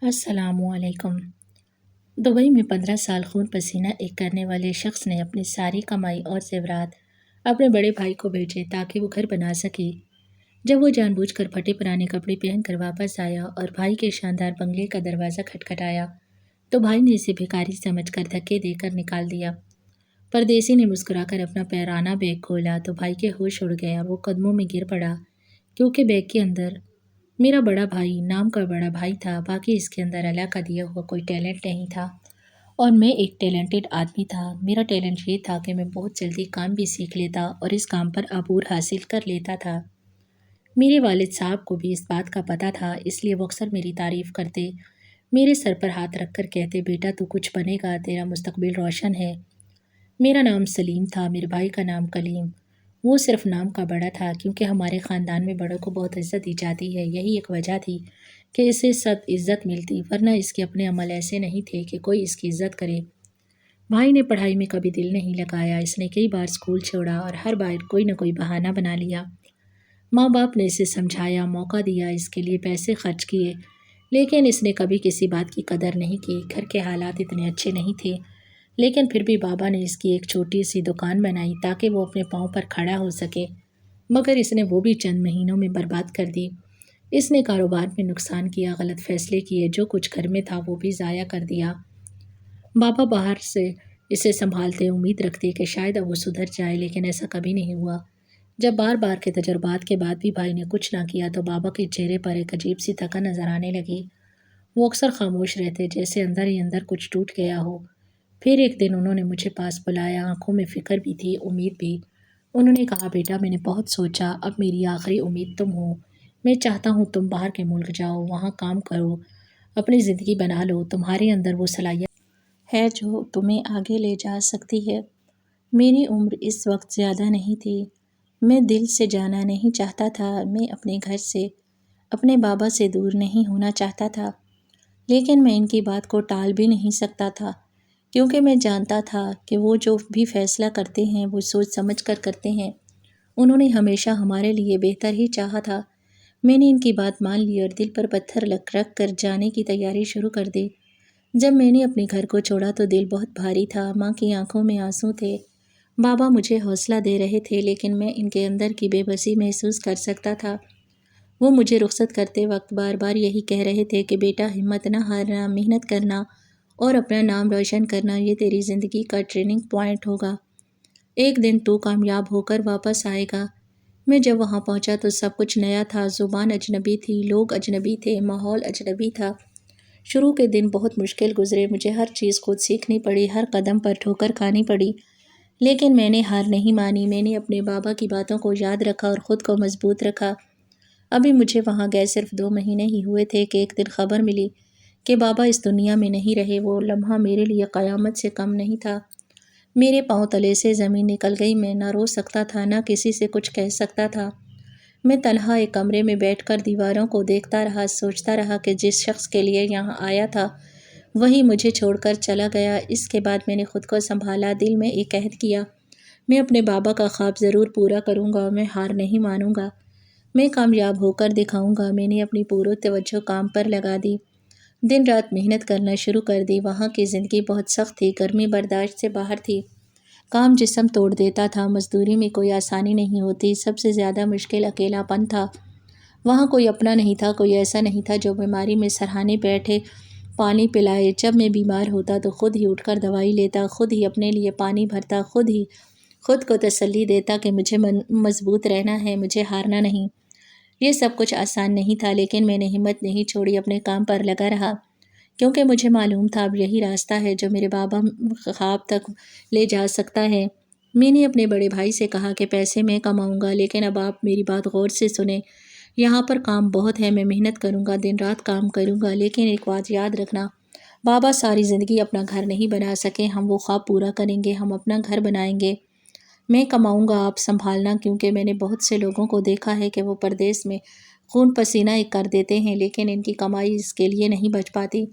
السلام علیکم۔ دبئی میں 15 سال خون پسینہ ایک کرنے والے شخص نے اپنی ساری کمائی اور زیورات اپنے بڑے بھائی کو بھیجے تاکہ وہ گھر بنا سکے۔ جب وہ جان بوجھ کر پھٹے پرانے کپڑے پہن کر واپس آیا اور بھائی کے شاندار بنگلے کا دروازہ کھٹکھٹایا تو بھائی نے اسے بھکاری سمجھ کر دھکے دے کر نکال دیا۔ پردیسی نے مسکرا کر اپنا پیرانہ بیگ کھولا تو بھائی کے ہوش اڑ گیا، وہ قدموں میں گر پڑا کیونکہ بیگ کے اندر میرا بڑا بھائی نام کا بڑا بھائی تھا، باقی اس کے اندر اللہ کا دیا ہوا کوئی ٹیلنٹ نہیں تھا اور میں ایک ٹیلنٹڈ آدمی تھا۔ میرا ٹیلنٹ یہ تھا کہ میں بہت جلدی کام بھی سیکھ لیتا اور اس کام پر عبور حاصل کر لیتا تھا۔ میرے والد صاحب کو بھی اس بات کا پتہ تھا، اس لیے وہ اکثر میری تعریف کرتے، میرے سر پر ہاتھ رکھ کر کہتے، بیٹا تو کچھ بنے گا، تیرا مستقبل روشن ہے۔ میرا نام سلیم تھا، میرے بھائی کا نام کلیم۔ وہ صرف نام کا بڑا تھا کیونکہ ہمارے خاندان میں بڑوں کو بہت عزت دی جاتی ہے، یہی ایک وجہ تھی کہ اسے سخت عزت ملتی، ورنہ اس کے اپنے عمل ایسے نہیں تھے کہ کوئی اس کی عزت کرے۔ بھائی نے پڑھائی میں کبھی دل نہیں لگایا، اس نے کئی بار اسکول چھوڑا اور ہر بار کوئی نہ کوئی بہانہ بنا لیا۔ ماں باپ نے اسے سمجھایا، موقع دیا، اس کے لیے پیسے خرچ کیے، لیکن اس نے کبھی کسی بات کی قدر نہیں کی۔ گھر کے حالات اتنے اچھے نہیں تھے، لیکن پھر بھی بابا نے اس کی ایک چھوٹی سی دکان بنائی تاکہ وہ اپنے پاؤں پر کھڑا ہو سکے، مگر اس نے وہ بھی چند مہینوں میں برباد کر دی۔ اس نے کاروبار میں نقصان کیا، غلط فیصلے کیے، جو کچھ گھر میں تھا وہ بھی ضائع کر دیا۔ بابا باہر سے اسے سنبھالتے، امید رکھتے کہ شاید اب وہ سدھر جائے، لیکن ایسا کبھی نہیں ہوا۔ جب بار بار کے تجربات کے بعد بھی بھائی نے کچھ نہ کیا تو بابا کے چہرے پر ایک عجیب سی تھکن نظر آنے لگی۔ وہ اکثر خاموش رہتے، جیسے اندر ہی اندر کچھ ٹوٹ گیا ہو۔ پھر ایک دن انہوں نے مجھے پاس بلایا، آنکھوں میں فکر بھی تھی، امید بھی۔ انہوں نے کہا، بیٹا میں نے بہت سوچا، اب میری آخری امید تم ہو۔ میں چاہتا ہوں تم باہر کے ملک جاؤ، وہاں کام کرو، اپنی زندگی بنا لو، تمہارے اندر وہ صلاحیت ہے جو تمہیں آگے لے جا سکتی ہے۔ میری عمر اس وقت زیادہ نہیں تھی، میں دل سے جانا نہیں چاہتا تھا، میں اپنے گھر سے، اپنے بابا سے دور نہیں ہونا چاہتا تھا، لیکن میں ان کی بات کو ٹال بھی نہیں سکتا تھا کیونکہ میں جانتا تھا کہ وہ جو بھی فیصلہ کرتے ہیں وہ سوچ سمجھ کر کرتے ہیں۔ انہوں نے ہمیشہ ہمارے لیے بہتر ہی چاہا تھا۔ میں نے ان کی بات مان لی اور دل پر پتھر رکھ کر جانے کی تیاری شروع کر دی۔ جب میں نے اپنے گھر کو چھوڑا تو دل بہت بھاری تھا، ماں کی آنکھوں میں آنسو تھے، بابا مجھے حوصلہ دے رہے تھے، لیکن میں ان کے اندر کی بے بسی محسوس کر سکتا تھا۔ وہ مجھے رخصت کرتے وقت بار بار یہی کہہ رہے تھے کہ بیٹا ہمت نہ ہارنا، محنت کرنا اور اپنا نام روشن کرنا، یہ تیری زندگی کا ٹرننگ پوائنٹ ہوگا، ایک دن تو کامیاب ہو کر واپس آئے گا۔ میں جب وہاں پہنچا تو سب کچھ نیا تھا، زبان اجنبی تھی، لوگ اجنبی تھے، ماحول اجنبی تھا۔ شروع کے دن بہت مشکل گزرے، مجھے ہر چیز خود سیکھنی پڑی، ہر قدم پر ٹھوکر کھانی پڑی، لیکن میں نے ہار نہیں مانی۔ میں نے اپنے بابا کی باتوں کو یاد رکھا اور خود کو مضبوط رکھا۔ ابھی مجھے وہاں گئے صرف 2 مہینے ہی ہوئے تھے کہ ایک دن خبر ملی کہ بابا اس دنیا میں نہیں رہے۔ وہ لمحہ میرے لیے قیامت سے کم نہیں تھا۔ میرے پاؤں تلے سے زمین نکل گئی، میں نہ رو سکتا تھا، نہ کسی سے کچھ کہہ سکتا تھا۔ میں تنہا ایک کمرے میں بیٹھ کر دیواروں کو دیکھتا رہا، سوچتا رہا کہ جس شخص کے لیے یہاں آیا تھا وہی مجھے چھوڑ کر چلا گیا۔ اس کے بعد میں نے خود کو سنبھالا، دل میں ایک عہد کیا، میں اپنے بابا کا خواب ضرور پورا کروں گا، میں ہار نہیں مانوں گا، میں کامیاب ہو کر دکھاؤں گا۔ میں نے اپنی پوری توجہ کام پر لگا دی، دن رات محنت کرنا شروع کر دی۔ وہاں کی زندگی بہت سخت تھی، گرمی برداشت سے باہر تھی، کام جسم توڑ دیتا تھا، مزدوری میں کوئی آسانی نہیں ہوتی، سب سے زیادہ مشکل اکیلا پن تھا۔ وہاں کوئی اپنا نہیں تھا، کوئی ایسا نہیں تھا جو بیماری میں سرہانے بیٹھے پانی پلائے۔ جب میں بیمار ہوتا تو خود ہی اٹھ کر دوائی لیتا، خود ہی اپنے لیے پانی بھرتا، خود ہی خود کو تسلی دیتا کہ مجھے مضبوط رہنا ہے، مجھے ہارنا نہیں۔ یہ سب کچھ آسان نہیں تھا، لیکن میں نے ہمت نہیں چھوڑی، اپنے کام پر لگا رہا، کیونکہ مجھے معلوم تھا اب یہی راستہ ہے جو میرے بابا خواب تک لے جا سکتا ہے۔ میں نے اپنے بڑے بھائی سے کہا کہ پیسے میں کماؤں گا، لیکن اب آپ میری بات غور سے سنیں، یہاں پر کام بہت ہے، میں محنت کروں گا، دن رات کام کروں گا، لیکن ایک بات یاد رکھنا، بابا ساری زندگی اپنا گھر نہیں بنا سکے، ہم وہ خواب پورا کریں گے، ہم اپنا گھر بنائیں گے، میں کماؤں گا، آپ سنبھالنا، کیونکہ میں نے بہت سے لوگوں کو دیکھا ہے کہ وہ پردیس میں خون پسینہ ایک کر دیتے ہیں، لیکن ان کی کمائی اس کے لیے نہیں بچ پاتی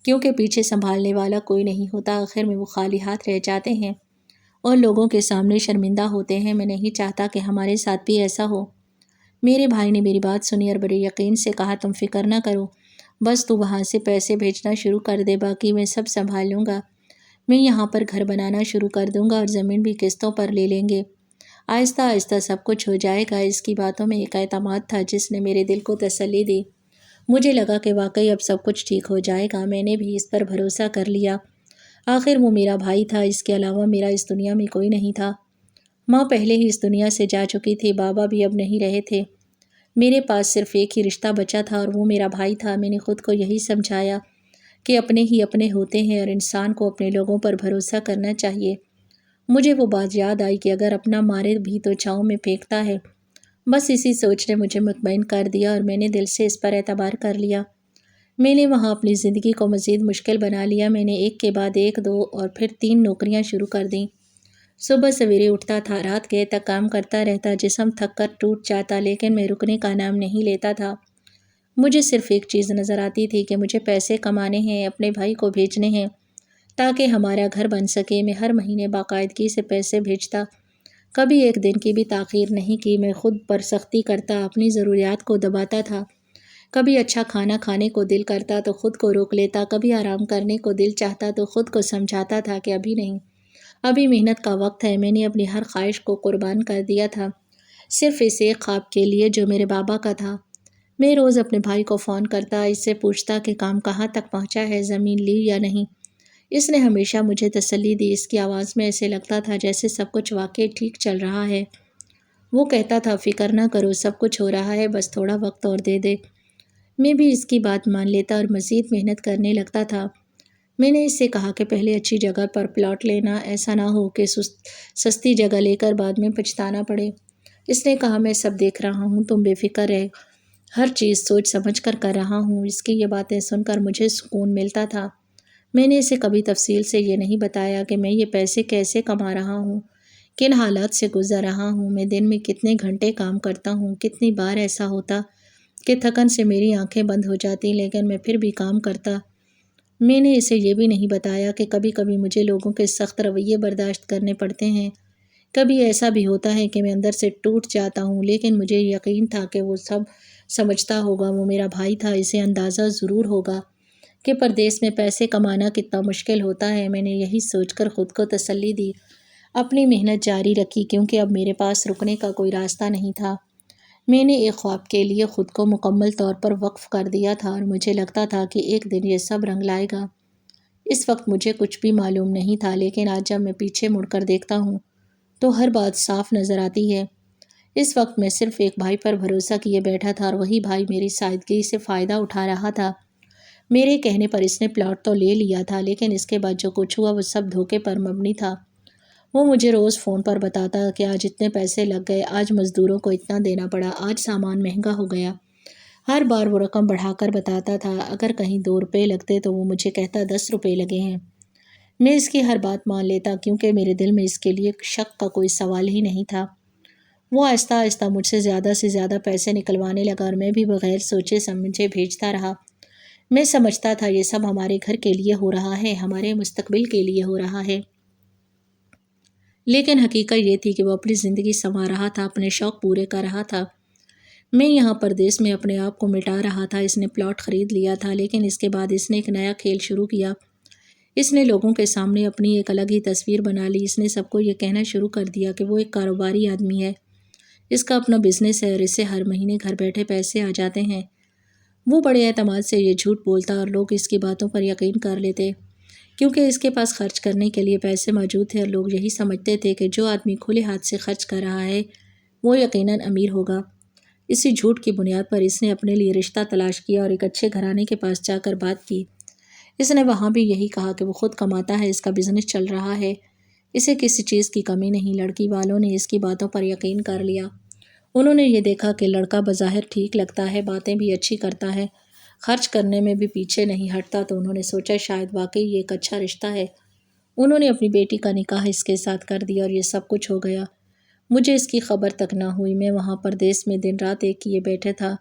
کیونکہ پیچھے سنبھالنے والا کوئی نہیں ہوتا، آخر میں وہ خالی ہاتھ رہ جاتے ہیں اور لوگوں کے سامنے شرمندہ ہوتے ہیں۔ میں نہیں چاہتا کہ ہمارے ساتھ بھی ایسا ہو۔ میرے بھائی نے میری بات سنی اور بڑے یقین سے کہا، تم فکر نہ کرو، بس تو وہاں سے پیسے بھیجنا شروع کر دے، باقی میں سب سنبھال لوں گا۔ میں یہاں پر گھر بنانا شروع کر دوں گا اور زمین بھی قسطوں پر لے لیں گے۔ آہستہ آہستہ سب کچھ ہو جائے گا۔ اس کی باتوں میں ایک اعتماد تھا جس نے میرے دل کو تسلی دی۔ مجھے لگا کہ واقعی اب سب کچھ ٹھیک ہو جائے گا۔ میں نے بھی اس پر بھروسہ کر لیا۔ آخر وہ میرا بھائی تھا، اس کے علاوہ میرا اس دنیا میں کوئی نہیں تھا۔ ماں پہلے ہی اس دنیا سے جا چکی تھی، بابا بھی اب نہیں رہے تھے۔ میرے پاس صرف ایک ہی رشتہ بچا تھا اور وہ میرا بھائی تھا۔ میں نے خود کو یہی سمجھایا کہ اپنے ہی اپنے ہوتے ہیں اور انسان کو اپنے لوگوں پر بھروسہ کرنا چاہیے۔ مجھے وہ بات یاد آئی کہ اگر اپنا مارے بھی تو چھاؤں میں پھینکتا ہے۔ بس اسی سوچ نے مجھے مطمئن کر دیا اور میں نے دل سے اس پر اعتبار کر لیا۔ میں نے وہاں اپنی زندگی کو مزید مشکل بنا لیا۔ میں نے ایک کے بعد ایک، 2 اور پھر 3 نوکریاں شروع کر دیں۔ صبح سویرے اٹھتا تھا، رات گئے تک کام کرتا رہتا، جسم تھک کر ٹوٹ جاتا، لیکن میں رکنے کا نام نہیں لیتا تھا۔ مجھے صرف ایک چیز نظر آتی تھی کہ مجھے پیسے کمانے ہیں، اپنے بھائی کو بھیجنے ہیں تاکہ ہمارا گھر بن سکے۔ میں ہر مہینے باقاعدگی سے پیسے بھیجتا، کبھی ایک دن کی بھی تاخیر نہیں کی۔ میں خود پر سختی کرتا، اپنی ضروریات کو دباتا تھا۔ کبھی اچھا کھانا کھانے کو دل کرتا تو خود کو روک لیتا، کبھی آرام کرنے کو دل چاہتا تو خود کو سمجھاتا تھا کہ ابھی نہیں، ابھی محنت کا وقت ہے۔ میں نے اپنی ہر خواہش کو قربان کر دیا تھا، صرف اس ایک خواب کے لیے جو میرے بابا کا تھا۔ میں روز اپنے بھائی کو فون کرتا، اس سے پوچھتا کہ کام کہاں تک پہنچا ہے، زمین لی یا نہیں۔ اس نے ہمیشہ مجھے تسلی دی۔ اس کی آواز میں ایسے لگتا تھا جیسے سب کچھ واقعی ٹھیک چل رہا ہے۔ وہ کہتا تھا فکر نہ کرو، سب کچھ ہو رہا ہے، بس تھوڑا وقت اور دے دے۔ میں بھی اس کی بات مان لیتا اور مزید محنت کرنے لگتا تھا۔ میں نے اس سے کہا کہ پہلے اچھی جگہ پر پلاٹ لینا، ایسا نہ ہو کہ سستی جگہ لے کر بعد میں پچھتانا پڑے۔ اس نے کہا میں سب دیکھ رہا ہوں، تم بے فکر رہے، ہر چیز سوچ سمجھ کر کر رہا ہوں۔ اس کی یہ باتیں سن کر مجھے سکون ملتا تھا۔ میں نے اسے کبھی تفصیل سے یہ نہیں بتایا کہ میں یہ پیسے کیسے کما رہا ہوں، کن حالات سے گزر رہا ہوں، میں دن میں کتنے گھنٹے کام کرتا ہوں۔ کتنی بار ایسا ہوتا کہ تھکن سے میری آنکھیں بند ہو جاتی، لیکن میں پھر بھی کام کرتا۔ میں نے اسے یہ بھی نہیں بتایا کہ کبھی کبھی مجھے لوگوں کے سخت رویے برداشت کرنے پڑتے ہیں۔ کبھی ایسا بھی ہوتا ہے کہ میں اندر سے ٹوٹ جاتا ہوں، لیکن مجھے یقین تھا کہ وہ سب سمجھتا ہوگا۔ وہ میرا بھائی تھا، اسے اندازہ ضرور ہوگا کہ پردیس میں پیسے کمانا کتنا مشکل ہوتا ہے۔ میں نے یہی سوچ کر خود کو تسلی دی، اپنی محنت جاری رکھی، کیونکہ اب میرے پاس رکنے کا کوئی راستہ نہیں تھا۔ میں نے ایک خواب کے لیے خود کو مکمل طور پر وقف کر دیا تھا اور مجھے لگتا تھا کہ ایک دن یہ سب رنگ لائے گا۔ اس وقت مجھے کچھ بھی معلوم نہیں تھا، لیکن آج جب میں پیچھے مڑ کر دیکھتا ہوں تو ہر بات صاف نظر آتی ہے۔ اس وقت میں صرف ایک بھائی پر بھروسہ کیے بیٹھا تھا اور وہی بھائی میری سادگی سے فائدہ اٹھا رہا تھا۔ میرے کہنے پر اس نے پلاٹ تو لے لیا تھا، لیکن اس کے بعد جو کچھ ہوا وہ سب دھوکے پر مبنی تھا۔ وہ مجھے روز فون پر بتاتا کہ آج اتنے پیسے لگ گئے، آج مزدوروں کو اتنا دینا پڑا، آج سامان مہنگا ہو گیا۔ ہر بار وہ رقم بڑھا کر بتاتا تھا۔ اگر کہیں 2 روپے لگتے تو وہ مجھے کہتا 10 روپے لگے ہیں۔ میں اس کی ہر بات مان لیتا، کیونکہ میرے دل میں اس کے لیے شک کا کوئی سوال ہی نہیں تھا۔ وہ آہستہ آہستہ مجھ سے زیادہ پیسے نکلوانے لگا اور میں بھی بغیر سوچے سمجھے بھیجتا رہا۔ میں سمجھتا تھا یہ سب ہمارے گھر کے لیے ہو رہا ہے، ہمارے مستقبل کے لیے ہو رہا ہے، لیکن حقیقت یہ تھی کہ وہ اپنی زندگی سنوار رہا تھا، اپنے شوق پورے کر رہا تھا۔ میں یہاں پردیس میں اپنے آپ کو مٹا رہا تھا۔ اس نے پلاٹ خرید لیا تھا، لیکن اس کے بعد اس نے ایک نیا کھیل شروع کیا۔ اس نے لوگوں کے سامنے اپنی ایک الگ ہی تصویر بنا لی۔ اس نے سب کو یہ کہنا شروع کر دیا کہ وہ ایک کاروباری آدمی ہے، اس کا اپنا بزنس ہے اور اسے ہر مہینے گھر بیٹھے پیسے آ جاتے ہیں۔ وہ بڑے اعتماد سے یہ جھوٹ بولتا اور لوگ اس کی باتوں پر یقین کر لیتے، کیونکہ اس کے پاس خرچ کرنے کے لیے پیسے موجود تھے اور لوگ یہی سمجھتے تھے کہ جو آدمی کھلے ہاتھ سے خرچ کر رہا ہے وہ یقیناً امیر ہوگا۔ اسی جھوٹ کی بنیاد پر اس نے اپنے لیے رشتہ تلاش کیا اور ایک اچھے گھرانے کے پاس جا کر بات کی۔ اس نے وہاں بھی یہی کہا کہ وہ خود کماتا ہے، اس کا بزنس چل رہا ہے، اسے کسی چیز کی کمی نہیں۔ لڑکی والوں نے اس کی باتوں پر یقین کر لیا۔ انہوں نے یہ دیکھا کہ لڑکا بظاہر ٹھیک لگتا ہے، باتیں بھی اچھی کرتا ہے، خرچ کرنے میں بھی پیچھے نہیں ہٹتا، تو انہوں نے سوچا شاید واقعی یہ ایک اچھا رشتہ ہے۔ انہوں نے اپنی بیٹی کا نکاح اس کے ساتھ کر دیا اور یہ سب کچھ ہو گیا۔ مجھے اس کی خبر تک نہ ہوئی۔ میں وہاں پردیس میں دن رات ایک کیے بیٹھے تھا۔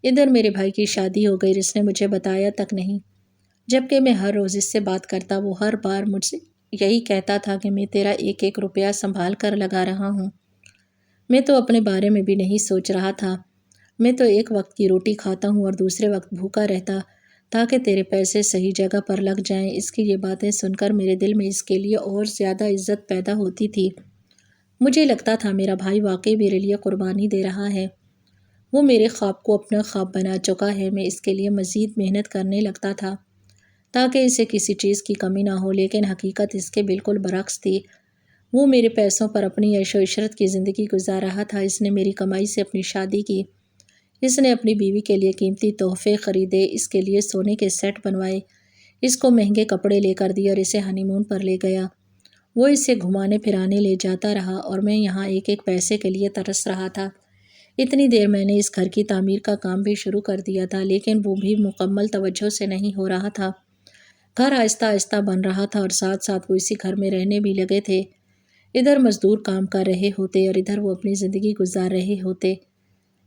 ادھر میرے بھائی کی شادی ہو گئی، اس نے مجھے بتایا تک نہیں، جبکہ میں ہر روز اس سے بات کرتا۔ وہ ہر بار مجھ سے یہی کہتا تھا کہ میں تیرا ایک ایک روپیہ سنبھال کر لگا رہا ہوں۔ میں تو اپنے بارے میں بھی نہیں سوچ رہا تھا۔ میں تو ایک وقت کی روٹی کھاتا ہوں اور دوسرے وقت بھوکا رہتا۔ تاکہ تیرے پیسے صحیح جگہ پر لگ جائیں۔ اس کی یہ باتیں سن کر میرے دل میں اس کے لیے اور زیادہ عزت پیدا ہوتی تھی۔ مجھے لگتا تھا میرا بھائی واقعی میرے لیے قربانی دے رہا ہے، وہ میرے خواب کو اپنا خواب بنا چکا ہے۔ میں اس کے لیے مزید محنت کرنے لگتا تھا تاکہ اسے کسی چیز کی کمی نہ ہو، لیکن حقیقت اس کے بالکل برعکس تھی۔ وہ میرے پیسوں پر اپنی عیش و عشرت کی زندگی گزار رہا تھا۔ اس نے میری کمائی سے اپنی شادی کی، اس نے اپنی بیوی کے لیے قیمتی تحفے خریدے، اس کے لیے سونے کے سیٹ بنوائے، اس کو مہنگے کپڑے لے کر دیے اور اسے ہنی مون پر لے گیا۔ وہ اسے گھمانے پھرانے لے جاتا رہا اور میں یہاں ایک ایک پیسے کے لیے ترس رہا تھا۔ اتنی دیر میں نے اس گھر کی تعمیر کا کام بھی شروع کر دیا تھا، لیکن وہ بھی مکمل توجہ سے نہیں ہو رہا تھا۔ گھر آہستہ آہستہ بن رہا تھا اور ساتھ ساتھ وہ اسی گھر میں رہنے بھی لگے تھے۔ ادھر مزدور کام کر رہے ہوتے اور ادھر وہ اپنی زندگی گزار رہے ہوتے۔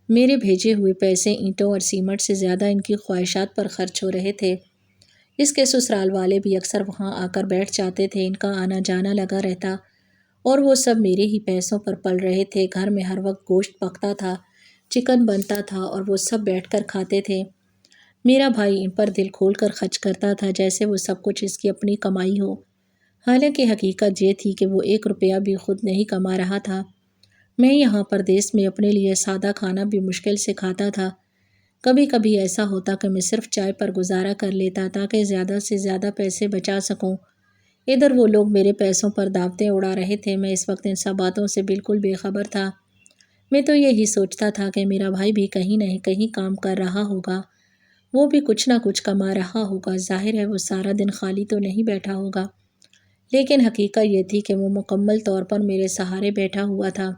میرے بھیجے ہوئے پیسے اینٹوں اور سیمنٹ سے زیادہ ان کی خواہشات پر خرچ ہو رہے تھے۔ اس کے سسرال والے بھی اکثر وہاں آ کر بیٹھ جاتے تھے، ان کا آنا جانا لگا رہتا اور وہ سب میرے ہی پیسوں پر پل رہے تھے۔ گھر میں ہر وقت گوشت پکتا تھا، چکن بنتا تھا اور وہ سب بیٹھ کر کھاتے تھے۔ میرا بھائی ان پر دل کھول کر خرچ کرتا تھا جیسے وہ سب کچھ اس کی اپنی کمائی ہو، حالانکہ حقیقت یہ تھی کہ وہ ایک روپیہ بھی خود نہیں کما رہا تھا۔ میں یہاں پردیس میں اپنے لیے سادہ کھانا بھی مشکل سے کھاتا تھا۔ کبھی کبھی ایسا ہوتا کہ میں صرف چائے پر گزارا کر لیتا تاکہ زیادہ سے زیادہ پیسے بچا سکوں۔ ادھر وہ لوگ میرے پیسوں پر دعوتیں اڑا رہے تھے، میں اس وقت ان سب باتوں سے بالکل بے خبر تھا۔ میں تو یہی سوچتا تھا کہ میرا بھائی بھی کہیں نہ کہیں کام کر رہا ہوگا، وہ بھی کچھ نہ کچھ کما رہا ہوگا، ظاہر ہے وہ سارا دن خالی تو نہیں بیٹھا ہوگا۔ لیکن حقیقت یہ تھی کہ وہ مکمل طور پر میرے سہارے بیٹھا ہوا تھا۔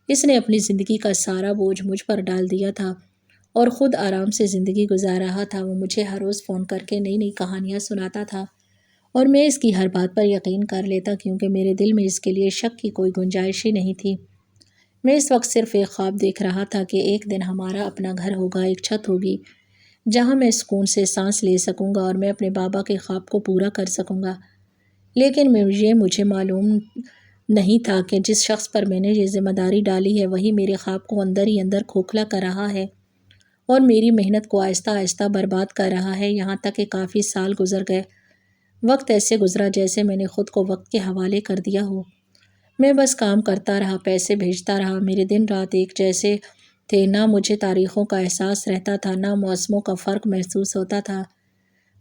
اس نے اپنی زندگی کا سارا بوجھ مجھ پر ڈال دیا تھا اور خود آرام سے زندگی گزار رہا تھا۔ وہ مجھے ہر روز فون کر کے نئی نئی کہانیاں سناتا تھا اور میں اس کی ہر بات پر یقین کر لیتا کیونکہ میرے دل میں اس کے لیے شک کی کوئی گنجائش ہی نہیں تھی۔ میں اس وقت صرف ایک خواب دیکھ رہا تھا کہ ایک دن ہمارا اپنا گھر ہوگا، ایک چھت ہوگی جہاں میں سکون سے سانس لے سکوں گا اور میں اپنے بابا کے خواب کو پورا کر سکوں گا۔ لیکن مجھے معلوم نہیں تھا کہ جس شخص پر میں نے یہ ذمہ داری ڈالی ہے وہی میرے خواب کو اندر ہی اندر کھوکھلا کر رہا ہے اور میری محنت کو آہستہ آہستہ برباد کر رہا ہے، یہاں تک کہ کافی سال گزر گئے۔ وقت ایسے گزرا جیسے میں نے خود کو وقت کے حوالے کر دیا ہو۔ میں بس کام کرتا رہا، پیسے بھیجتا رہا، میرے دن رات ایک جیسے تھے، نہ مجھے تاریخوں کا احساس رہتا تھا، نہ موسموں کا فرق محسوس ہوتا تھا۔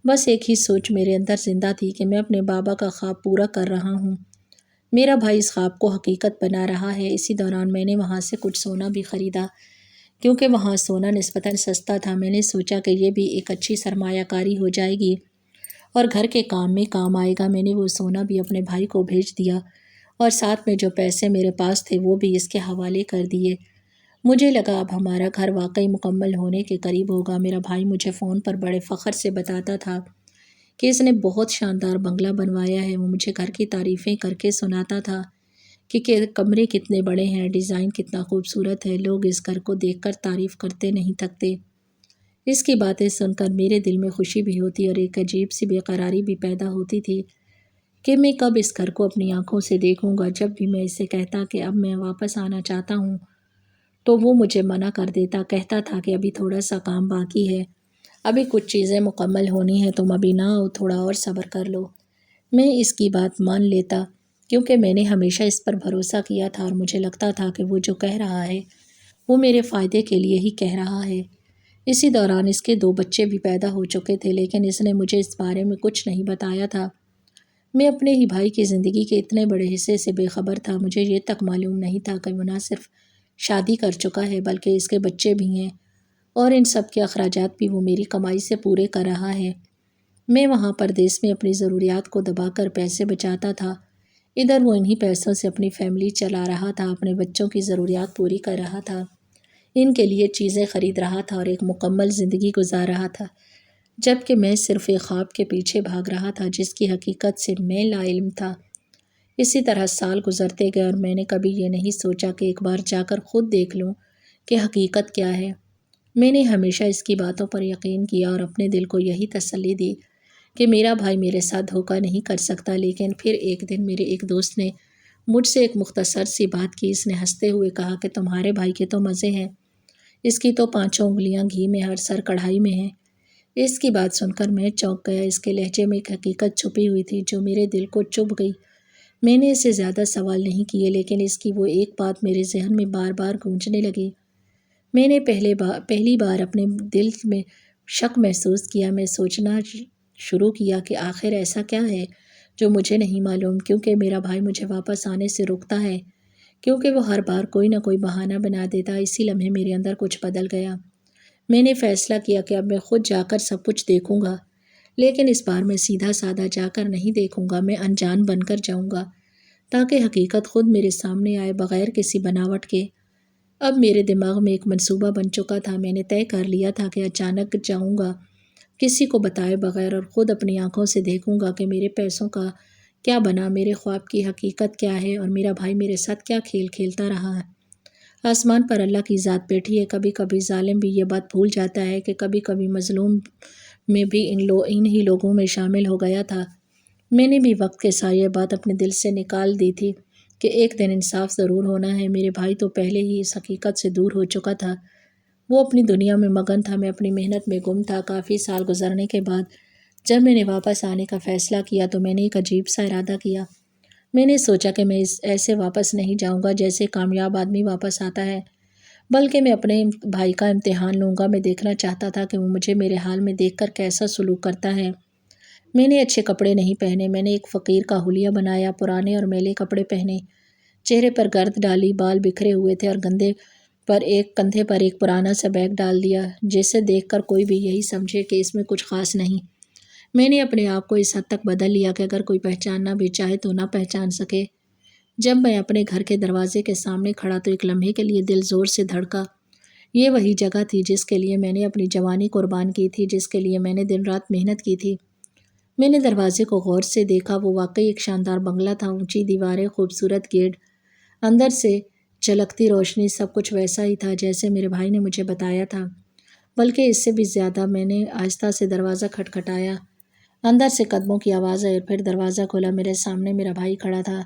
بس ایک ہی سوچ میرے اندر زندہ تھی کہ میں اپنے بابا کا خواب پورا کر رہا ہوں، میرا بھائی اس خواب کو حقیقت بنا رہا ہے۔ اسی دوران میں نے وہاں سے کچھ سونا بھی خریدا کیونکہ وہاں سونا نسبتاً سستا تھا۔ میں نے سوچا کہ یہ بھی ایک اچھی سرمایہ کاری ہو جائے گی اور گھر کے کام میں کام آئے گا۔ میں نے وہ سونا بھی اپنے بھائی کو بھیج دیا اور ساتھ میں جو پیسے میرے پاس تھے وہ بھی اس کے حوالے کر دیے۔ مجھے لگا اب ہمارا گھر واقعی مکمل ہونے کے قریب ہوگا۔ میرا بھائی مجھے فون پر بڑے فخر سے بتاتا تھا کہ اس نے بہت شاندار بنگلہ بنوایا ہے۔ وہ مجھے گھر کی تعریفیں کر کے سناتا تھا کہ کمرے کتنے بڑے ہیں، ڈیزائن کتنا خوبصورت ہے، لوگ اس گھر کو دیکھ کر تعریف کرتے نہیں تھکتے۔ اس کی باتیں سن کر میرے دل میں خوشی بھی ہوتی اور ایک عجیب سی بے قراری بھی پیدا ہوتی تھی کہ میں کب اس گھر کو اپنی آنکھوں سے دیکھوں گا۔ جب بھی میں اسے کہتا کہ اب میں واپس آنا چاہتا ہوں تو وہ مجھے منع کر دیتا، کہتا تھا کہ ابھی تھوڑا سا کام باقی ہے، ابھی کچھ چیزیں مکمل ہونی ہیں، تم ابھی نہ آؤ، تھوڑا اور صبر کر لو۔ میں اس کی بات مان لیتا کیونکہ میں نے ہمیشہ اس پر بھروسہ کیا تھا اور مجھے لگتا تھا کہ وہ جو کہہ رہا ہے وہ میرے فائدے کے لیے ہی کہہ رہا ہے۔ اسی دوران اس کے 2 بچے بھی پیدا ہو چکے تھے، لیکن اس نے مجھے اس بارے میں کچھ نہیں بتایا تھا۔ میں اپنے ہی بھائی کی زندگی کے اتنے بڑے حصے سے بے خبر تھا، مجھے یہ تک معلوم نہیں تھا کہ وہ نہ صرف شادی کر چکا ہے بلکہ اس کے بچے بھی ہیں اور ان سب کے اخراجات بھی وہ میری کمائی سے پورے کر رہا ہے۔ میں وہاں پردیس میں اپنی ضروریات کو دبا کر پیسے بچاتا تھا، ادھر وہ انہی پیسوں سے اپنی فیملی چلا رہا تھا، اپنے بچوں کی ضروریات پوری کر رہا تھا، ان کے لیے چیزیں خرید رہا تھا اور ایک مکمل زندگی گزار رہا تھا، جبکہ میں صرف ایک خواب کے پیچھے بھاگ رہا تھا جس کی حقیقت سے میں لا علم تھا۔ اسی طرح سال گزرتے گئے اور میں نے کبھی یہ نہیں سوچا کہ ایک بار جا کر خود دیکھ لوں کہ حقیقت کیا ہے۔ میں نے ہمیشہ اس کی باتوں پر یقین کیا اور اپنے دل کو یہی تسلی دی کہ میرا بھائی میرے ساتھ دھوکہ نہیں کر سکتا۔ لیکن پھر ایک دن میرے ایک دوست نے مجھ سے ایک مختصر سی بات کی۔ اس نے ہنستے ہوئے کہا کہ تمہارے بھائی کے تو مزے ہیں، اس کی تو 5 انگلیاں گھی میں اور سر کڑھائی میں ہیں، اس کی بات سن کر میں چونک گیا۔ اس کے لہجے میں ایک حقیقت چھپی ہوئی تھی جو میرے دل کو چبھ گئی۔ میں نے اسے زیادہ سوال نہیں کیے، لیکن اس کی وہ ایک بات میرے ذہن میں بار بار گونجنے لگی۔ میں نے پہلی بار اپنے دل میں شک محسوس کیا۔ میں سوچنا شروع کیا کہ آخر ایسا کیا ہے جو مجھے نہیں معلوم، کیونکہ میرا بھائی مجھے واپس آنے سے روکتا ہے، کیونکہ وہ ہر بار کوئی نہ کوئی بہانہ بنا دیتا۔ اسی لمحے میرے اندر کچھ بدل گیا۔ میں نے فیصلہ کیا کہ اب میں خود جا کر سب کچھ دیکھوں گا، لیکن اس بار میں سیدھا سادہ جا کر نہیں دیکھوں گا، میں انجان بن کر جاؤں گا تاکہ حقیقت خود میرے سامنے آئے بغیر کسی بناوٹ کے۔ اب میرے دماغ میں ایک منصوبہ بن چکا تھا۔ میں نے طے کر لیا تھا کہ اچانک جاؤں گا، کسی کو بتائے بغیر، اور خود اپنی آنکھوں سے دیکھوں گا کہ میرے پیسوں کا کیا بنا، میرے خواب کی حقیقت کیا ہے، اور میرا بھائی میرے ساتھ کیا کھیل کھیلتا رہا ہے۔ آسمان پر اللہ کی ذات بیٹھی ہے۔ کبھی کبھی ظالم بھی یہ بات بھول جاتا ہے کہ کبھی کبھی مظلوم میں بھی انہی لوگوں میں شامل ہو گیا تھا۔ میں نے بھی وقت کے ساتھ یہ بات اپنے دل سے نکال دی تھی کہ ایک دن انصاف ضرور ہونا ہے۔ میرے بھائی تو پہلے ہی اس حقیقت سے دور ہو چکا تھا۔ وہ اپنی دنیا میں مگن تھا، میں اپنی محنت میں گم تھا۔ کافی سال گزرنے کے بعد جب میں نے واپس آنے کا فیصلہ کیا تو میں نے ایک عجیب سا ارادہ کیا۔ میں نے سوچا کہ میں ایسے واپس نہیں جاؤں گا جیسے کامیاب آدمی واپس آتا ہے، بلکہ میں اپنے بھائی کا امتحان لوں گا۔ میں دیکھنا چاہتا تھا کہ وہ مجھے میرے حال میں دیکھ کر کیسا سلوک کرتا ہے۔ میں نے اچھے کپڑے نہیں پہنے، میں نے ایک فقیر کا حلیہ بنایا، پرانے اور میلے کپڑے پہنے، چہرے پر گرد ڈالی، بال بکھرے ہوئے تھے، اور کندھے پر ایک پرانا سا بیگ ڈال دیا جسے دیکھ کر کوئی بھی یہی سمجھے کہ اس میں کچھ خاص نہیں۔ میں نے اپنے آپ کو اس حد تک بدل لیا کہ اگر کوئی پہچاننا بھی چاہے تو نہ پہچان سکے۔ جب میں اپنے گھر کے دروازے کے سامنے کھڑا تو ایک لمحے کے لیے دل زور سے دھڑکا۔ یہ وہی جگہ تھی جس کے لیے میں نے اپنی جوانی قربان کی تھی، جس کے لیے میں نے دن رات محنت کی تھی۔ میں نے دروازے کو غور سے دیکھا۔ وہ واقعی ایک شاندار بنگلہ تھا، اونچی دیواریں، خوبصورت گیٹ، اندر سے جھلکتی روشنی، سب کچھ ویسا ہی تھا جیسے میرے بھائی نے مجھے بتایا تھا، بلکہ اس سے بھی زیادہ۔ میں نے آہستہ سے دروازہ کھٹکھٹایا، اندر سے قدموں کی آواز آئی اور پھر دروازہ کھلا۔ میرے سامنے میرا بھائی کھڑا تھا۔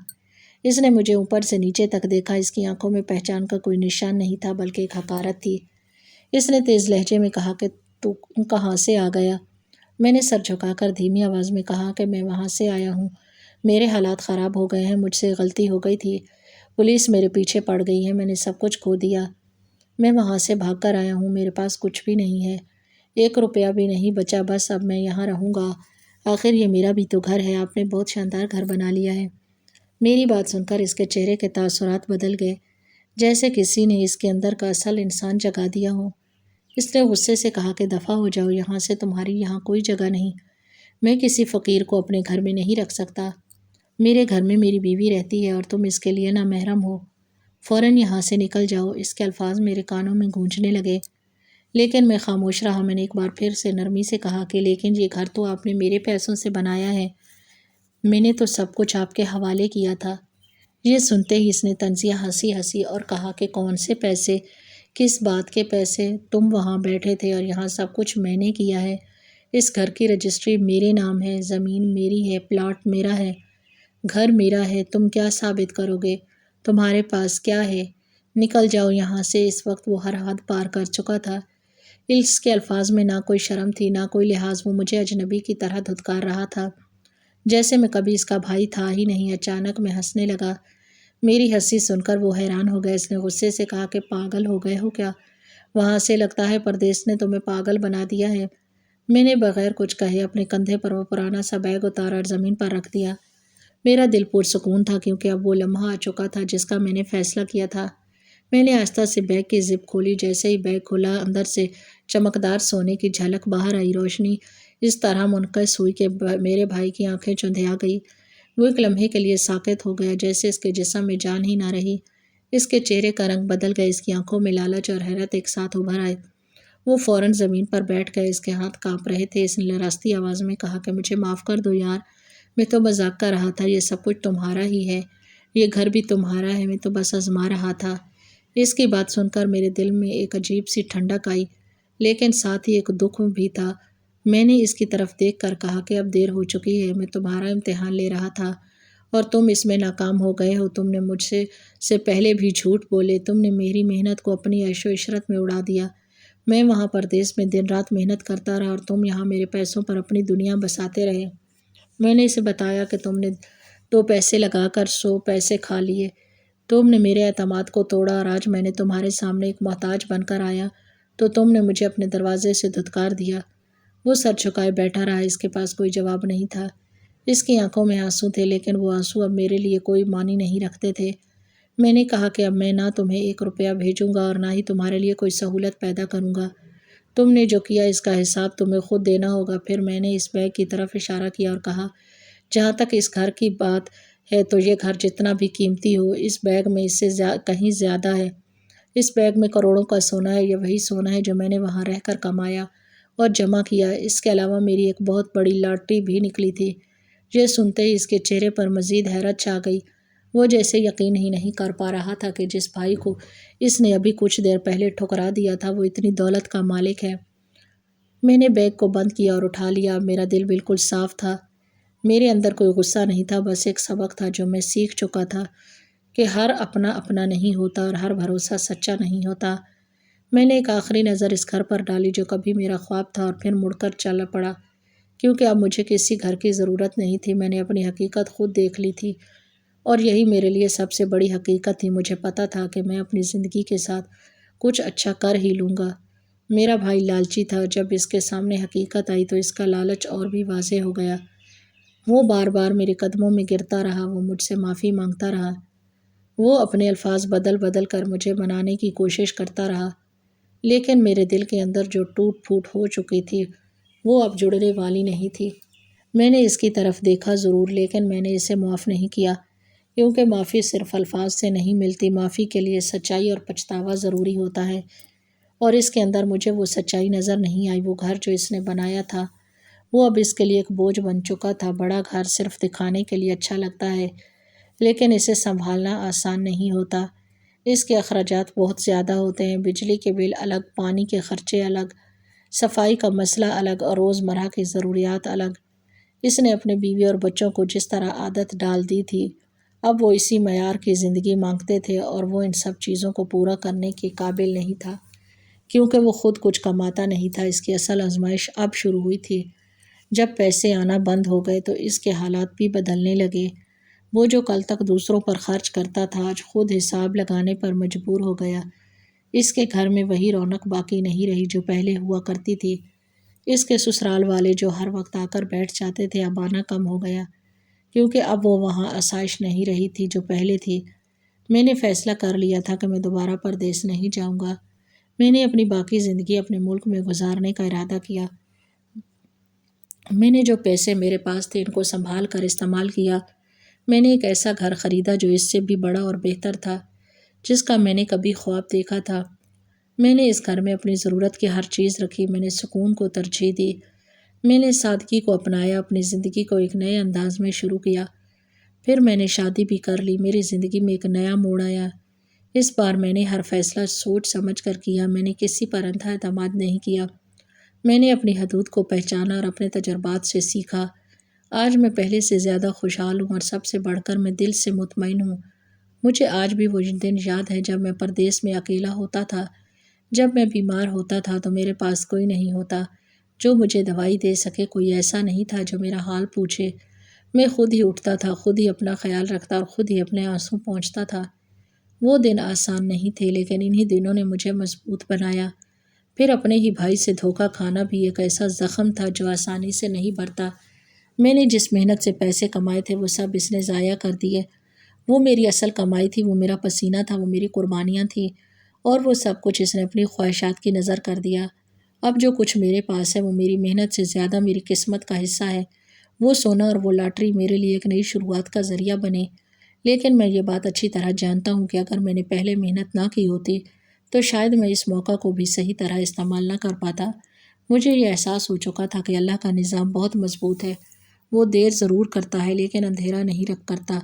اس نے مجھے اوپر سے نیچے تک دیکھا۔ اس کی آنکھوں میں پہچان کا کوئی نشان نہیں تھا، بلکہ ایک حقارت تھی۔ اس نے تیز لہجے میں کہا کہ تو کہاں سے آ گیا؟ میں نے سر جھکا کر دھیمی آواز میں کہا کہ میں وہاں سے آیا ہوں، میرے حالات خراب ہو گئے ہیں، مجھ سے غلطی ہو گئی تھی، پولیس میرے پیچھے پڑ گئی ہے، میں نے سب کچھ کھو دیا، میں وہاں سے بھاگ کر آیا ہوں، میرے پاس کچھ بھی نہیں ہے، 1 روپیہ بھی نہیں بچا، بس اب میں یہاں رہوں گا، آخر یہ میرا بھی تو گھر ہے، آپ نے بہت شاندار گھر بنا لیا ہے۔ میری بات سن کر اس کے چہرے کے تاثرات بدل گئے، جیسے کسی نے اس کے اندر کا اصل انسان جگا دیا ہو۔ اس نے غصے سے کہا کہ دفع ہو جاؤ یہاں سے، تمہاری یہاں کوئی جگہ نہیں، میں کسی فقیر کو اپنے گھر میں نہیں رکھ سکتا، میرے گھر میں میری بیوی رہتی ہے اور تم اس کے لیے نامحرم ہو، فوراً یہاں سے نکل جاؤ۔ اس کے الفاظ میرے کانوں میں گونجنے لگے، لیکن میں خاموش رہا۔ میں نے ایک بار پھر سے نرمی سے کہا کہ لیکن یہ گھر تو آپ نے میرے پیسوں سے بنایا ہے، میں نے تو سب کچھ آپ کے حوالے کیا تھا۔ یہ سنتے ہی اس نے طنزیہ ہنسی اور کہا کہ کون سے پیسے، کس بات کے پیسے؟ تم وہاں بیٹھے تھے اور یہاں سب کچھ میں نے کیا ہے، اس گھر کی رجسٹری میرے نام ہے، زمین میری ہے، پلاٹ میرا ہے، گھر میرا ہے، تم کیا ثابت کرو گے؟ تمہارے پاس کیا ہے؟ نکل جاؤ یہاں سے۔ اس وقت وہ ہر حد پار کر چکا تھا۔ اس کے الفاظ میں نہ کوئی شرم تھی، نہ کوئی لحاظ، وہ مجھے اجنبی کی طرح دھتکار رہا تھا، جیسے میں کبھی اس کا بھائی تھا ہی نہیں۔ اچانک میں ہنسنے لگا۔ میری ہنسی سن کر وہ حیران ہو گیا۔ اس نے غصے سے کہا کہ پاگل ہو گئے ہو کیا؟ وہاں سے لگتا ہے پردیس نے تمہیں پاگل بنا دیا ہے۔ میں نے بغیر کچھ کہے اپنے کندھے پر وہ پرانا سا بیگ اتارا اور زمین پر رکھ دیا۔ میرا دل پرسکون تھا کیونکہ اب وہ لمحہ آ چکا تھا جس کا میں نے فیصلہ کیا تھا۔ میں نے آہستہ سے بیگ کی زپ کھولی۔ جیسے ہی بیگ کھلا اندر سے چمکدار سونے کی جھلک باہر آئی۔ روشنی اس طرح منعکس ہوئی کہ میرے بھائی کی آنکھیں چندھیا گئی۔ وہ ایک لمحے کے لیے ساکت ہو گیا، جیسے اس کے جسم میں جان ہی نہ رہی۔ اس کے چہرے کا رنگ بدل گیا، اس کی آنکھوں میں لالچ اور حیرت ایک ساتھ ابھر آئے۔ وہ فوراً زمین پر بیٹھ گئے، اس کے ہاتھ کانپ رہے تھے۔ اس نے راستی آواز میں کہا کہ مجھے معاف کر دو یار، میں تو مذاق کر رہا تھا، یہ سب کچھ تمہارا ہی ہے، یہ گھر بھی تمہارا ہے، میں تو بس آزما رہا تھا۔ اس کی بات سن کر میرے دل میں ایک عجیب سی ٹھنڈک آئی، لیکن ساتھ ہی ایک دکھ بھی تھا۔ میں نے اس کی طرف دیکھ کر کہا کہ اب دیر ہو چکی ہے، میں تمہارا امتحان لے رہا تھا اور تم اس میں ناکام ہو گئے ہو، تم نے مجھ سے پہلے بھی جھوٹ بولے، تم نے میری محنت کو اپنی عیش و عشرت میں اڑا دیا، میں وہاں پردیس میں دن رات محنت کرتا رہا اور تم یہاں میرے پیسوں پر اپنی دنیا بساتے رہے۔ میں نے اسے بتایا کہ تم نے 2 پیسے لگا کر 100 پیسے کھا لیے۔ تم نے میرے اعتماد کو توڑا اور آج میں نے تمہارے سامنے ایک محتاج بن کر آیا تو تم نے مجھے اپنے دروازے سے دھتکار دیا۔ وہ سر جھکائے بیٹھا رہا، اس کے پاس کوئی جواب نہیں تھا۔ اس کی آنکھوں میں آنسو تھے، لیکن وہ آنسو اب میرے لیے کوئی معنی نہیں رکھتے تھے۔ میں نے کہا کہ اب میں نہ تمہیں 1 روپیہ بھیجوں گا اور نہ ہی تمہارے لیے کوئی سہولت پیدا کروں گا۔ تم نے جو کیا اس کا حساب تمہیں خود دینا ہوگا۔ پھر میں نے اس بیگ کی طرف اشارہ کیا اور کہا، جہاں تک اس گھر کی بات ہے تو یہ گھر جتنا بھی قیمتی ہو، اس بیگ میں اس سے کہیں زیادہ ہے۔ اس بیگ میں کروڑوں کا سونا ہے۔ یہ وہی سونا ہے جو میں نے وہاں رہ کر کمایا اور جمع کیا۔ اس کے علاوہ میری ایک بہت بڑی لاٹری بھی نکلی تھی۔ یہ سنتے ہی اس کے چہرے پر مزید حیرت چھا گئی۔ وہ جیسے یقین ہی نہیں کر پا رہا تھا کہ جس بھائی کو اس نے ابھی کچھ دیر پہلے ٹھکرا دیا تھا وہ اتنی دولت کا مالک ہے۔ میں نے بیگ کو بند کیا اور اٹھا لیا۔ اب میرا دل بالکل صاف تھا۔ میرے اندر کوئی غصہ نہیں تھا، بس ایک سبق تھا جو میں سیکھ چکا تھا کہ ہر اپنا اپنا نہیں ہوتا اور ہر بھروسہ سچا نہیں ہوتا۔ میں نے ایک آخری نظر اس گھر پر ڈالی جو کبھی میرا خواب تھا اور پھر مڑ کر چل پڑا، کیونکہ اب مجھے کسی گھر کی ضرورت نہیں تھی۔ میں نے اپنی حقیقت خود دیکھ لی تھی اور یہی میرے لیے سب سے بڑی حقیقت تھی۔ مجھے پتا تھا کہ میں اپنی زندگی کے ساتھ کچھ اچھا کر ہی لوں گا۔ میرا بھائی لالچی تھا۔ جب اس کے سامنے حقیقت آئی تو اس کا لالچ اور بھی واضح ہو گیا۔ وہ بار بار میرے قدموں میں گرتا رہا، وہ مجھ سے معافی مانگتا رہا، وہ اپنے الفاظ بدل بدل کر مجھے منانے کی کوشش کرتا رہا، لیکن میرے دل کے اندر جو ٹوٹ پھوٹ ہو چکی تھی وہ اب جڑنے والی نہیں تھی۔ میں نے اس کی طرف دیکھا ضرور، لیکن میں نے اسے معاف نہیں کیا، کیونکہ معافی صرف الفاظ سے نہیں ملتی۔ معافی کے لیے سچائی اور پچھتاوا ضروری ہوتا ہے، اور اس کے اندر مجھے وہ سچائی نظر نہیں آئی۔ وہ گھر جو اس نے بنایا تھا وہ اب اس کے لیے ایک بوجھ بن چکا تھا۔ بڑا گھر صرف دکھانے کے لیے اچھا لگتا ہے، لیکن اسے سنبھالنا آسان نہیں ہوتا۔ اس کے اخراجات بہت زیادہ ہوتے ہیں، بجلی کے بل الگ، پانی کے خرچے الگ، صفائی کا مسئلہ الگ اور روزمرہ کی ضروریات الگ۔ اس نے اپنے بیوی اور بچوں کو جس طرح عادت ڈال دی تھی، اب وہ اسی معیار کی زندگی مانگتے تھے اور وہ ان سب چیزوں کو پورا کرنے کے قابل نہیں تھا، کیونکہ وہ خود کچھ کماتا نہیں تھا۔ اس کی اصل آزمائش اب شروع ہوئی تھی۔ جب پیسے آنا بند ہو گئے تو اس کے حالات بھی بدلنے لگے۔ وہ جو کل تک دوسروں پر خرچ کرتا تھا آج خود حساب لگانے پر مجبور ہو گیا۔ اس کے گھر میں وہی رونق باقی نہیں رہی جو پہلے ہوا کرتی تھی۔ اس کے سسرال والے جو ہر وقت آ کر بیٹھ جاتے تھے اب آنا کم ہو گیا، کیونکہ اب وہ وہاں آسائش نہیں رہی تھی جو پہلے تھی۔ میں نے فیصلہ کر لیا تھا کہ میں دوبارہ پردیس نہیں جاؤں گا۔ میں نے اپنی باقی زندگی اپنے ملک میں گزارنے کا ارادہ کیا۔ میں نے جو پیسے میرے پاس تھے ان کو سنبھال کر استعمال کیا۔ میں نے ایک ایسا گھر خریدا جو اس سے بھی بڑا اور بہتر تھا جس کا میں نے کبھی خواب دیکھا تھا۔ میں نے اس گھر میں اپنی ضرورت کی ہر چیز رکھی۔ میں نے سکون کو ترجیح دی۔ میں نے سادگی کو اپنایا، اپنی زندگی کو ایک نئے انداز میں شروع کیا۔ پھر میں نے شادی بھی کر لی۔ میری زندگی میں ایک نیا موڑ آیا۔ اس بار میں نے ہر فیصلہ سوچ سمجھ کر کیا۔ میں نے کسی پر اندھا اعتماد نہیں کیا۔ میں نے اپنی حدود کو پہچانا اور اپنے تجربات سے سیکھا۔ آج میں پہلے سے زیادہ خوشحال ہوں اور سب سے بڑھ کر میں دل سے مطمئن ہوں۔ مجھے آج بھی وہ دن یاد ہے جب میں پردیس میں اکیلا ہوتا تھا۔ جب میں بیمار ہوتا تھا تو میرے پاس کوئی نہیں ہوتا جو مجھے دوائی دے سکے، کوئی ایسا نہیں تھا جو میرا حال پوچھے۔ میں خود ہی اٹھتا تھا، خود ہی اپنا خیال رکھتا اور خود ہی اپنے آنسو پہنچتا تھا۔ وہ دن آسان نہیں تھے، لیکن انہی دنوں نے مجھے مضبوط بنایا۔ پھر اپنے ہی بھائی سے دھوکہ کھانا بھی ایک ایسا زخم تھا جو آسانی سے نہیں بھرتا۔ میں نے جس محنت سے پیسے کمائے تھے وہ سب اس نے ضائع کر دیے۔ وہ میری اصل کمائی تھی، وہ میرا پسینہ تھا، وہ میری قربانیاں تھیں، اور وہ سب کچھ اس نے اپنی خواہشات کی نظر کر دیا۔ اب جو کچھ میرے پاس ہے وہ میری محنت سے زیادہ میری قسمت کا حصہ ہے۔ وہ سونا اور وہ لاٹری میرے لیے ایک نئی شروعات کا ذریعہ بنے، لیکن میں یہ بات اچھی طرح جانتا ہوں کہ اگر میں نے پہلے محنت نہ کی ہوتی تو شاید میں اس موقع کو بھی صحیح طرح استعمال نہ کر پاتا۔ مجھے یہ احساس ہو چکا تھا کہ اللہ کا نظام بہت مضبوط ہے۔ وہ دیر ضرور کرتا ہے لیکن اندھیرا نہیں رکھ کرتا۔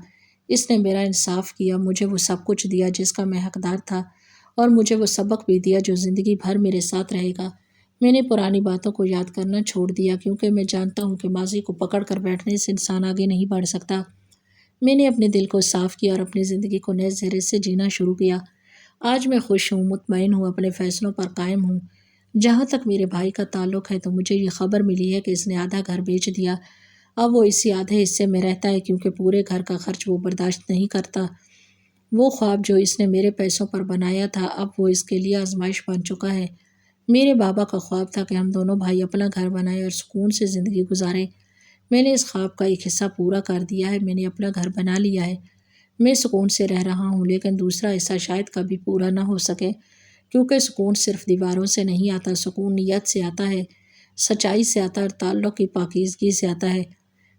اس نے میرا انصاف کیا، مجھے وہ سب کچھ دیا جس کا میں حقدار تھا، اور مجھے وہ سبق بھی دیا جو زندگی بھر میرے ساتھ رہے گا۔ میں نے پرانی باتوں کو یاد کرنا چھوڑ دیا، کیونکہ میں جانتا ہوں کہ ماضی کو پکڑ کر بیٹھنے سے انسان آگے نہیں بڑھ سکتا۔ میں نے اپنے دل کو صاف کیا اور اپنی زندگی کو نئے سرے سے جینا شروع کیا۔ آج میں خوش ہوں، مطمئن ہوں، اپنے فیصلوں پر قائم ہوں۔ جہاں تک میرے بھائی کا تعلق ہے تو مجھے یہ خبر ملی ہے کہ اس نے آدھا گھر بیچ دیا، اب وہ اسی آدھے حصے میں رہتا ہے کیونکہ پورے گھر کا خرچ وہ برداشت نہیں کرتا۔ وہ خواب جو اس نے میرے پیسوں پر بنایا تھا اب وہ اس کے لیے آزمائش بن چکا ہے۔ میرے بابا کا خواب تھا کہ ہم دونوں بھائی اپنا گھر بنائیں اور سکون سے زندگی گزاریں۔ میں نے اس خواب کا ایک حصہ پورا کر دیا ہے، میں نے اپنا گھر بنا لیا ہے، میں سکون سے رہ رہا ہوں، لیکن دوسرا حصہ شاید کبھی پورا نہ ہو سکے، کیونکہ سکون صرف دیواروں سے نہیں آتا، سکون نیت سے آتا ہے، سچائی سے آتا ہے اور تعلق کی پاکیزگی سے آتا ہے۔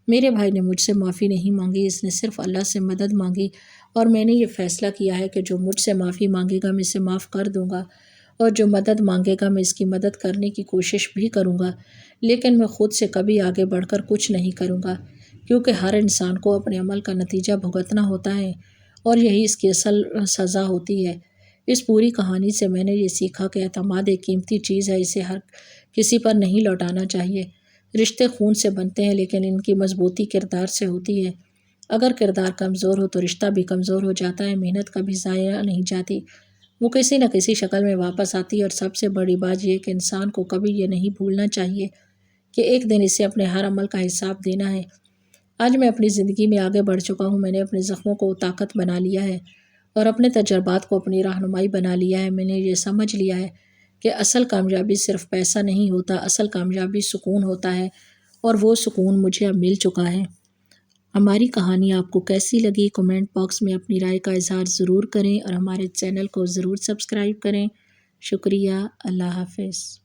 میرے بھائی نے مجھ سے معافی نہیں مانگی، اس نے صرف اللہ سے مدد مانگی، اور میں نے یہ فیصلہ کیا ہے کہ جو مجھ سے معافی مانگے گا میں اسے معاف کر دوں گا، اور جو مدد مانگے گا میں اس کی مدد کرنے کی کوشش بھی کروں گا، لیکن میں خود سے کبھی آگے بڑھ کر کچھ نہیں کروں گا، کیونکہ ہر انسان کو اپنے عمل کا نتیجہ بھگتنا ہوتا ہے اور یہی اس کی اصل سزا ہوتی ہے۔ اس پوری کہانی سے میں نے یہ سیکھا کہ اعتماد ایک قیمتی چیز ہے، اسے ہر کسی پر نہیں لوٹانا چاہیے۔ رشتے خون سے بنتے ہیں لیکن ان کی مضبوطی کردار سے ہوتی ہے۔ اگر کردار کمزور ہو تو رشتہ بھی کمزور ہو جاتا ہے، محنت کبھی ضائع نہیں جاتی، وہ کسی نہ کسی شکل میں واپس آتی ہے۔ اور سب سے بڑی بات یہ کہ انسان کو کبھی یہ نہیں بھولنا چاہیے کہ ایک دن اسے اپنے ہر عمل کا حساب دینا ہے۔ آج میں اپنی زندگی میں آگے بڑھ چکا ہوں، میں نے اپنے زخموں کو طاقت بنا لیا ہے اور اپنے تجربات کو اپنی رہنمائی بنا لیا ہے۔ میں نے یہ سمجھ لیا ہے کہ اصل کامیابی صرف پیسہ نہیں ہوتا، اصل کامیابی سکون ہوتا ہے، اور وہ سکون مجھے اب مل چکا ہے۔ ہماری کہانی آپ کو کیسی لگی؟ کمنٹ باکس میں اپنی رائے کا اظہار ضرور کریں اور ہمارے چینل کو ضرور سبسکرائب کریں۔ شکریہ۔ اللہ حافظ۔